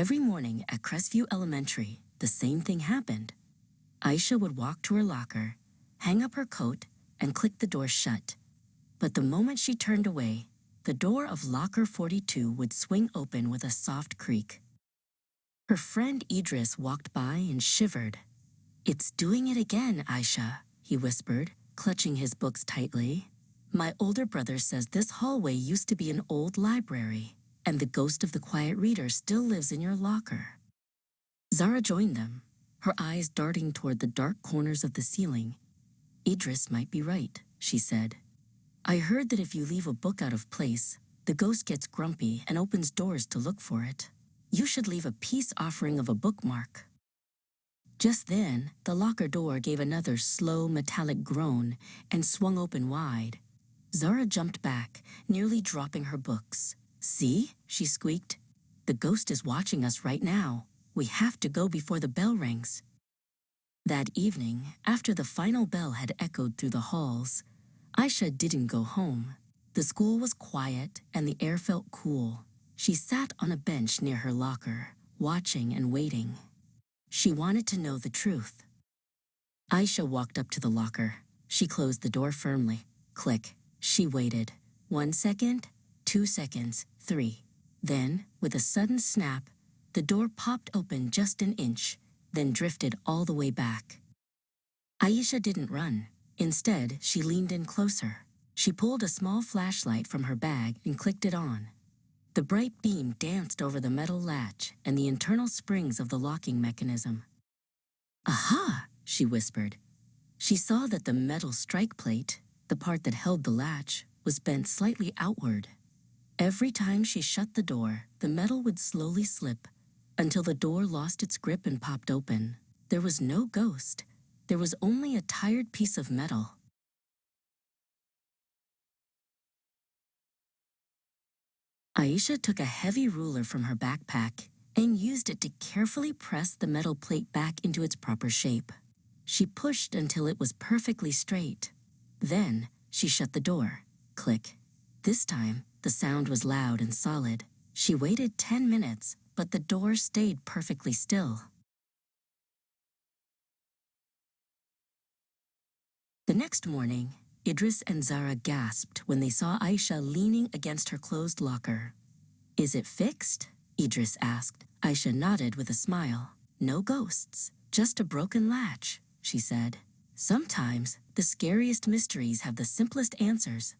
Every morning at Crestview Elementary, the same thing happened. Aisha would walk to her locker, hang up her coat, and click the door shut. But the moment she turned away, the door of locker 42 would swing open with a soft creak. Her friend Idris walked by and shivered. "It's doing it again, Aisha," he whispered, clutching his books tightly. "My older brother says this hallway used to be an old library, and the ghost of the quiet reader still lives in your locker." Zara joined them, her eyes darting toward the dark corners of the ceiling. "Idris might be right," she said. "I heard that if you leave a book out of place, the ghost gets grumpy and opens doors to look for it. You should leave a peace offering of a bookmark." Just then, the locker door gave another slow, metallic groan and swung open wide. Zara jumped back, nearly dropping her books. "See?" she squeaked. "The ghost is watching us right now. We have to go before the bell rings." That evening, after the final bell had echoed through the halls, Aisha didn't go home. The school was quiet and the air felt cool. She sat on a bench near her locker, watching and waiting. She wanted to know the truth. Aisha walked up to the locker. She closed the door firmly. Click. She waited. 1 second, 2 seconds, 3. Then, with a sudden snap, the door popped open just an inch, then drifted all the way back. Aisha didn't run. Instead, she leaned in closer. She pulled a small flashlight from her bag and clicked it on. The bright beam danced over the metal latch and the internal springs of the locking mechanism. "Aha!" she whispered. She saw that the metal strike plate, the part that held the latch, was bent slightly outward. Every time she shut the door, the metal would slowly slip until the door lost its grip and popped open. There was no ghost. There was only a tired piece of metal. Aisha took a heavy ruler from her backpack and used it to carefully press the metal plate back into its proper shape. She pushed until it was perfectly straight. Then she shut the door. Click. This time, the sound was loud and solid. She waited 10 minutes, but the door stayed perfectly still. The next morning, Idris and Zara gasped when they saw Aisha leaning against her closed locker. "Is it fixed?" Idris asked. Aisha nodded with a smile. "No ghosts, just a broken latch," she said. "Sometimes the scariest mysteries have the simplest answers."